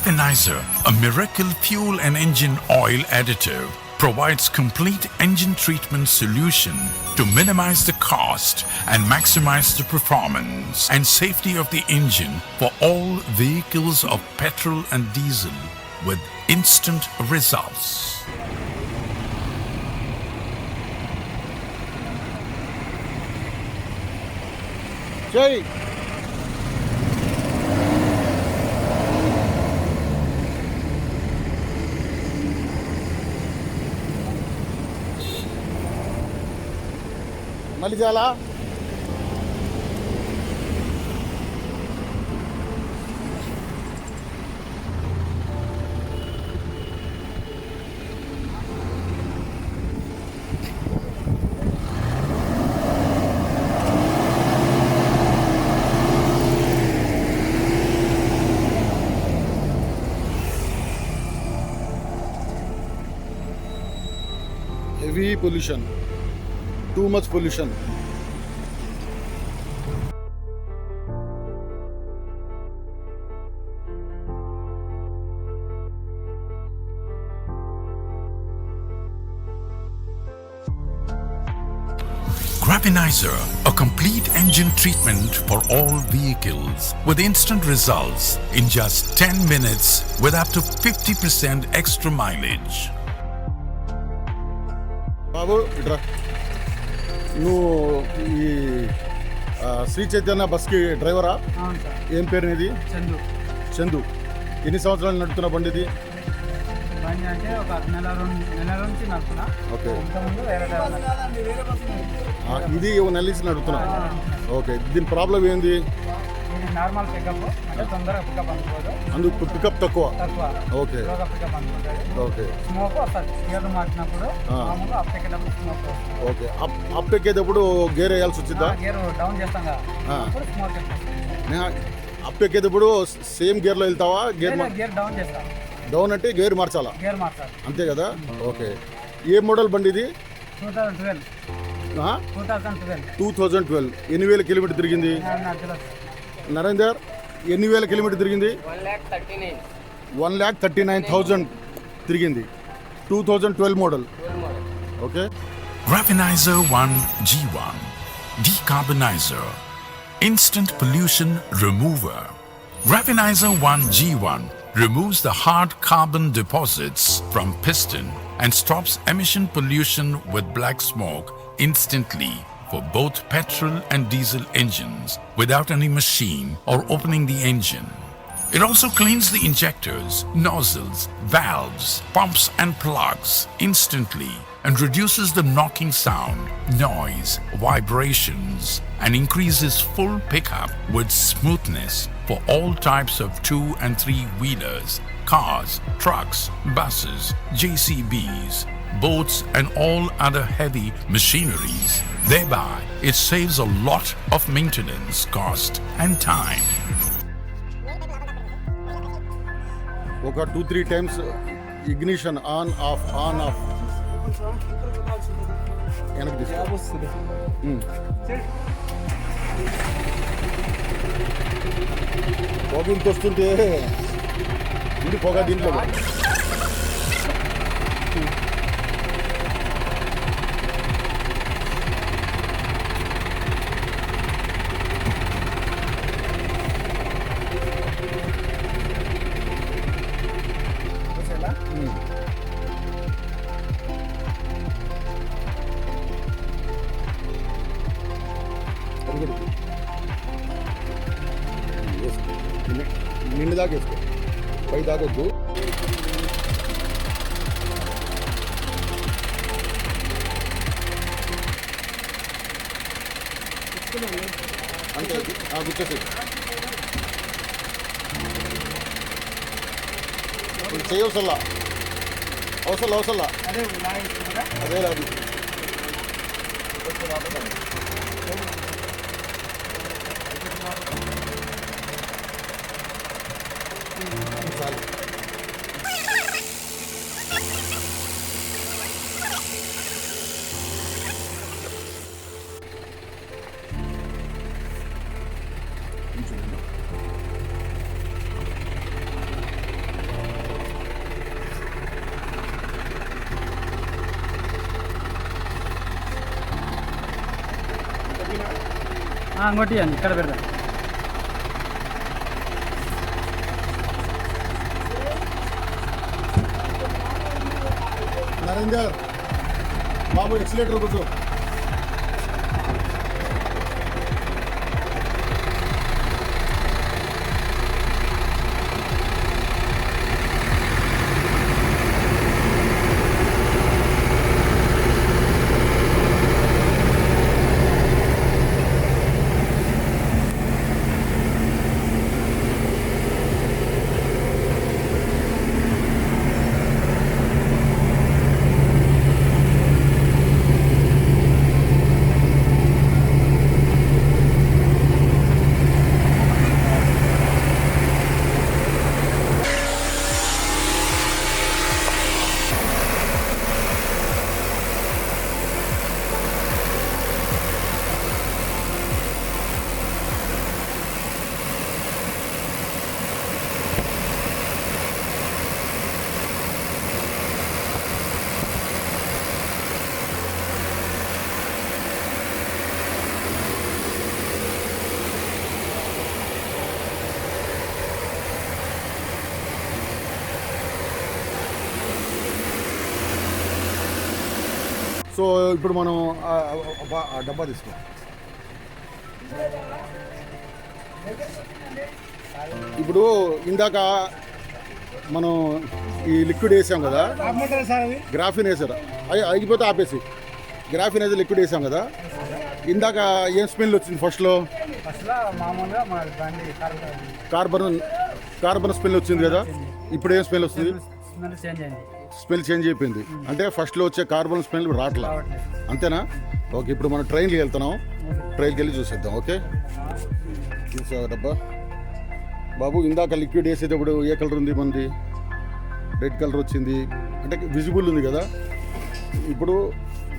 Graphenizer, a miracle fuel and engine oil additive, provides complete engine treatment solution to minimize the cost and maximize the performance and safety of the engine for all vehicles of petrol and diesel with instant results. Jay. మళ్ళీ చాలా heavy pollution, too much pollution. Graphenizer, a complete engine treatment for all vehicles with instant results in just 10 minutes with up to 50% extra mileage. బాబు ఇట్రా, నువ్వు ఈ శ్రీ చైతన్య బస్కి డ్రైవరా? ఏం పేరు నీది? చందు. ఎన్ని సంవత్సరాలు నడుపుతున్నా బండి ఇది? అంటే ఒక నెల నుంచి నడుపుతున్నా. ఓకే, ఇది నెల నుంచి నడుపుతున్నా. ఓకే, దీని ప్రాబ్లం ఏంది? నార్మల్ పికప్ అంటే తొందరగా పికప్ అందుకోదు, అందుకు పికప్ తక్కువ. ఓకే పికప్ అందుకుంటుంది. ఓకే, స్మోక్ వస్తుంది గేర్ మార్చినప్పుడు. మామూలుగా అప్ ఎక్కేటప్పుడు స్మోక్ వస్తుంది. ఓకే, అప్ ఎక్కేటప్పుడు గేర్ వేయాల్సి వచ్చిందా? గేర్ డౌన్ చేస్తాం కదా, స్మోక్ అప్ ఎక్కేటప్పుడు సేమ్ గేర్లో వెళ్తావా? గేర్ డౌన్ చేస్తాం. డౌన్ అంటే గేర్ మార్చాలా? గేర్ మార్చాలి, అంతే కదా. ఓకే, ఏ మోడల్ బండి ఇది? 2012. ఎన్ని వేల కిలోమీటర్ తిరిగింది? నరేందర్, ఎన్ని వేల కిలోమీటర్ తిరిగింది? 1,39,000 తిరిగింది. 2012 model. Okay. Graphenizer 1G1 Decarbonizer, Instant Pollution Remover. Graphenizer 1G1 removes the hard carbon deposits from piston and stops emission pollution with black smoke instantly for both petrol and diesel engines without any machine or opening the engine. It also cleans the injectors, nozzles, valves, pumps and plugs instantly and reduces the knocking sound, noise, vibrations, and increases full pickup with smoothness for all types of 2 and 3 wheelers, cars, trucks, buses, JCBs, boats and all other heavy machineries. Thereby, it saves a lot of maintenance cost and time. ఒక 2-3 times ignition on off వెనక్కి తీసుకో. పొగ ఇంత వస్తుంటే ఇంటి పొగ దీంట్లో. నిండు దాకా వేసుకో, పై దాకొద్దు. అంతే, గుచ్చేసి చేయవసల్లా అవసల్లా అదే రాదు. ఇంకోటి అండి ఇక్కడ పెడదాం. నరేందర్ బాబు ఎక్సిలేటర్ కూర్చో. సో ఇప్పుడు మనం ఆ డబ్బా తీసుకున్నాం. ఇప్పుడు ఇందాక మనం ఈ లిక్విడ్ వేసాం కదా, గ్రాఫినైజర్ అయిపోతే ఆపేసి గ్రాఫినైజర్ లిక్విడ్ వేసాం కదా, ఇందాక ఏం స్మెల్ వచ్చింది ఫస్ట్లో? కార్బన్ స్మెల్ వచ్చింది కదా, ఇప్పుడు ఏం స్మెల్ వస్తుంది? స్మెల్ చేంజ్ అయిపోయింది. అంటే ఫస్ట్లో వచ్చే కార్బన్ స్మెల్ రావట్లా, అంతేనా? ఓకే, ఇప్పుడు మనం ట్రైన్కి వెళ్తున్నాం, ట్రైన్కి వెళ్ళి చూసేద్దాం. ఓకే, తీసా డబ్బా. బాబు ఇందాక లిక్విడ్ వేసేటప్పుడు ఏ కలర్ ఉంది? మనది రెడ్ కలర్ వచ్చింది, అంటే విజిబుల్ ఉంది కదా. ఇప్పుడు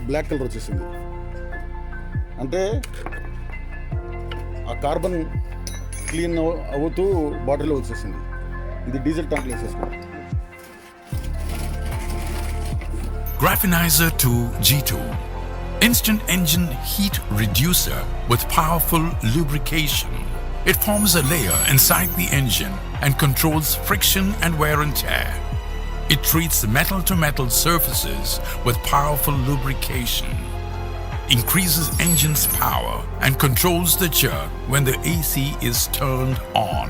బ్లాక్ కలర్ వచ్చేసింది, అంటే ఆ కార్బన్ క్లీన్ అవుతూ బాటిల్లో వచ్చేసింది. ఇది డీజిల్ ట్యాంక్లో వేసేసుకుంటాం. Graphenizer 2 G2, instant engine heat reducer with powerful lubrication. It forms a layer inside the engine and controls friction and wear and tear. It treats metal-to-metal surfaces with powerful lubrication, increases engine's power and controls the jerk when the AC is turned on.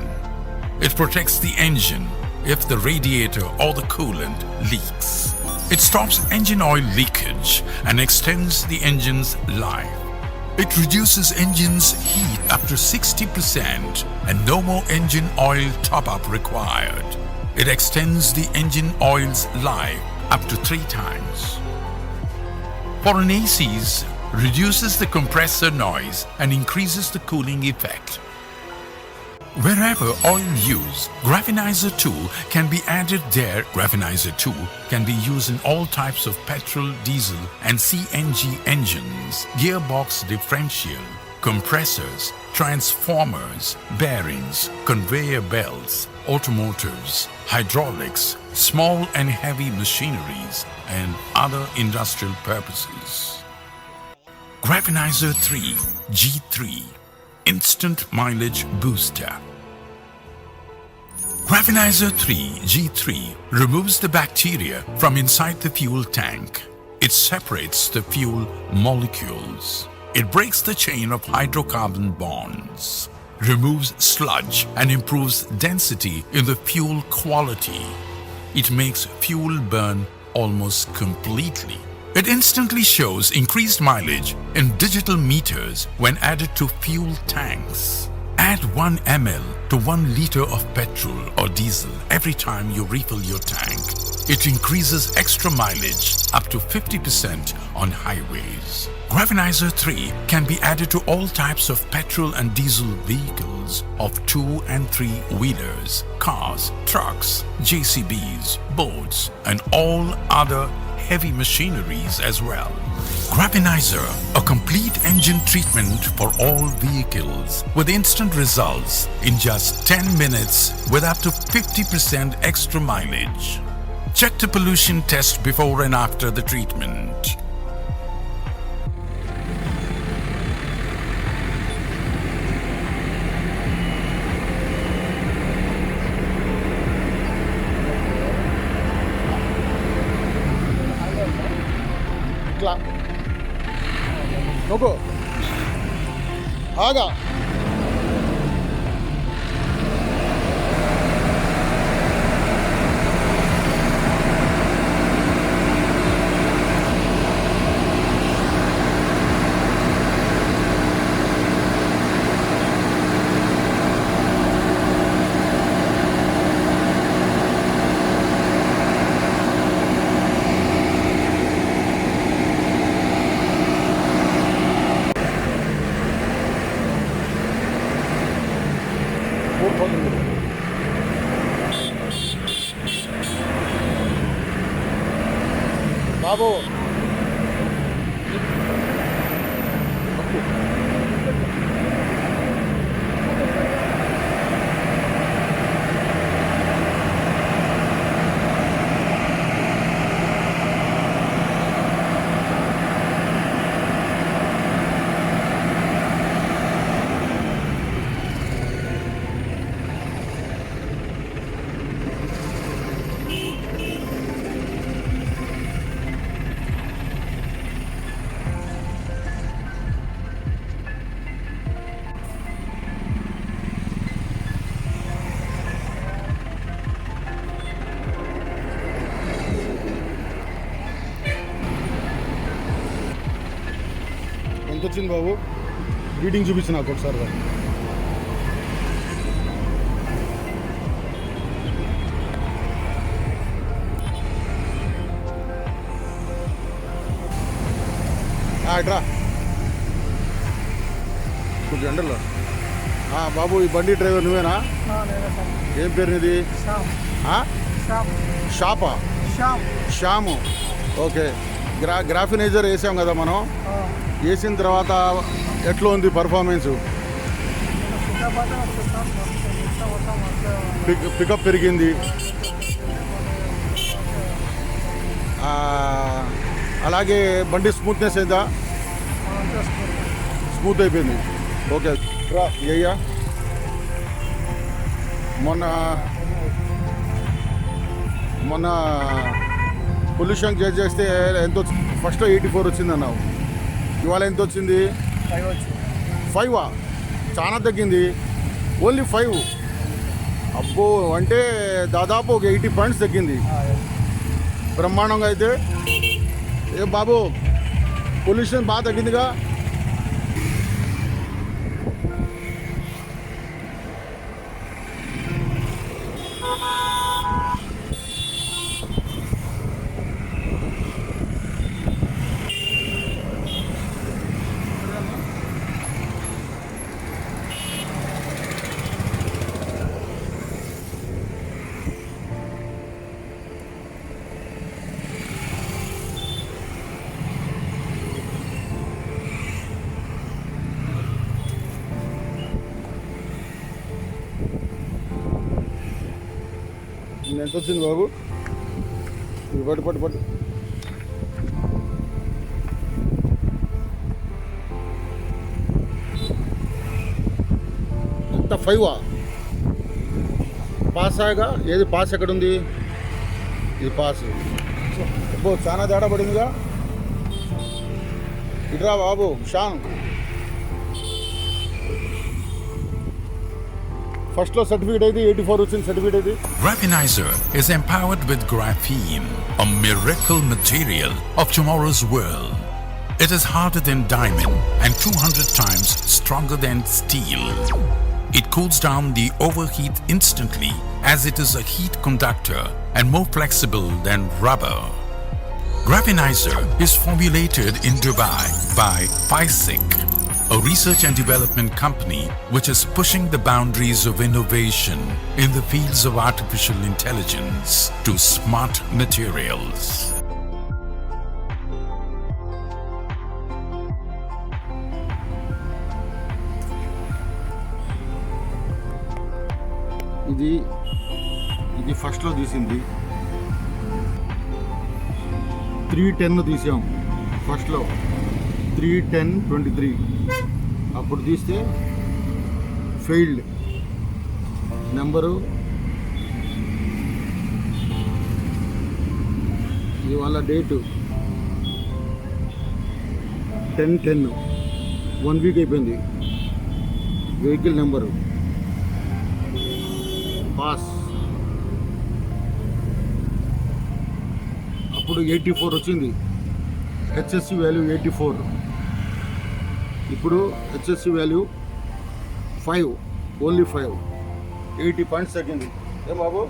It protects the engine if the radiator or the coolant leaks. It stops engine oil leakage and extends the engine's life. It reduces engine's heat up to 60% and no more engine oil top-up required. It extends the engine oil's life up to 3 times. For an ACs, reduces the compressor noise and increases the cooling effect. Wherever oil used, Graphenizer 2 can be added there. Graphenizer 2 can be used in all types of petrol, diesel and CNG engines, gearbox differential, compressors, transformers, bearings, conveyor belts, automotives, hydraulics, small and heavy machineries and other industrial purposes. Graphenizer 3 G3, instant mileage booster. Graphenizer 3 G3 removes the bacteria from inside the fuel tank. It separates the fuel molecules. It breaks the chain of hydrocarbon bonds, removes sludge and improves density in the fuel quality. It makes fuel burn almost completely. It instantly shows increased mileage in digital meters when added to fuel tanks. Add 1 ml to 1 liter of petrol or diesel every time you refill your tank. It increases extra mileage up to 50% on highways. Graphenizer 3 can be added to all types of petrol and diesel vehicles of 2 and 3 wheelers, cars, trucks, JCBs, boats, and all other heavy machineries as well. Graphenizer, a complete engine treatment for all vehicles with instant results in just 10 minutes with up to 50% extra mileage. Check the pollution test before and after the treatment. ఇట్లా నొక్కు ఆగా బాబు ఎంత వచ్చింది బాబు reading చూపించి నాకు ఒకసారి ఇట్రా కొంచెం ఎండలో బాబు ఈ బండి డ్రైవర్ నువ్వేనా ఏం పేరు నీది షాపా శ్యాము ఓకే గ్రాఫినైజర్ వేసాం కదా మనం వేసిన తర్వాత ఎట్లా ఉంది పర్ఫార్మెన్స్ పికప్ పెరిగింది అలాగే బండి స్మూత్నెస్ అయిందా స్మూత్ అయిపోయింది ఓకే రా అయ్యా మొన్న పొల్యూషన్ చేసి చేస్తే ఎంత ఫస్ట్లో 84 వచ్చింది అన్నావు ఇవాళ ఎంత వచ్చింది 5 చాలా తగ్గింది ఓన్లీ 5 అబ్బో అంటే దాదాపు ఒక 80 పాయింట్స్ తగ్గింది బ్రహ్మాండంగా అయితే ఏ బాబు పొల్యూషన్ బాగా తగ్గిందిగా ఎంత వచ్చింది బాబు పట్టు ఎంత 5 పాస్ ఆగా ఏది పాస్ ఎక్కడుంది ఇది పాస్ అబ్బో చాలా తేడా పడిందిగా ఇట్రా బాబు షాన్ ఫస్ట్ లో సర్టిఫికేట్ అయితే 84 వచ్చింది సర్టిఫికేట్ అయితే Graphenizer is empowered with graphene, a miracle material of tomorrow's world. It is harder than diamond and 200 times stronger than steel. It cools down the overheat instantly as it is a heat conductor and more flexible than rubber. Graphenizer is formulated in Dubai by Physic, a research and development company which is pushing the boundaries of innovation in the fields of artificial intelligence to smart materials. ఇది ఫస్ట్లో తీసింది 310 తీసాం ఫస్ట్లో 310/23 అప్పుడు తీస్తే failed number ఇవాళ date 1010 1 week అయిపోయింది. Vehicle number pass. అప్పుడు 84 వచ్చింది. HSC value 84. ఇప్పుడు హెచ్ఎస్సి వాల్యూ 5, ఓన్లీ 5. 80 పాయింట్స్ తగ్గింది. ఏ బాబు,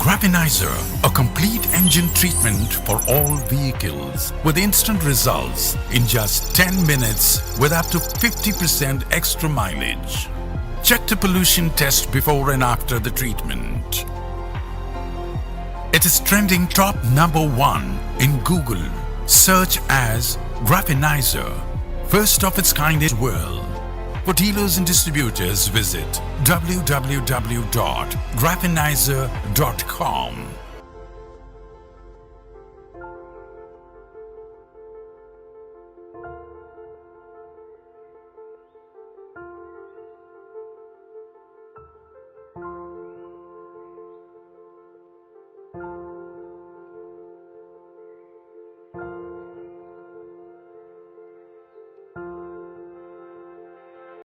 Graphenizer, a complete engine treatment for all vehicles with instant results in just 10 minutes with up to 50% extra mileage. Check the pollution test before and after the treatment. It is trending top number 1 in Google. Search as Graphenizer, first of its kind in the world. For dealers and distributors, visit www.graphenizer.com.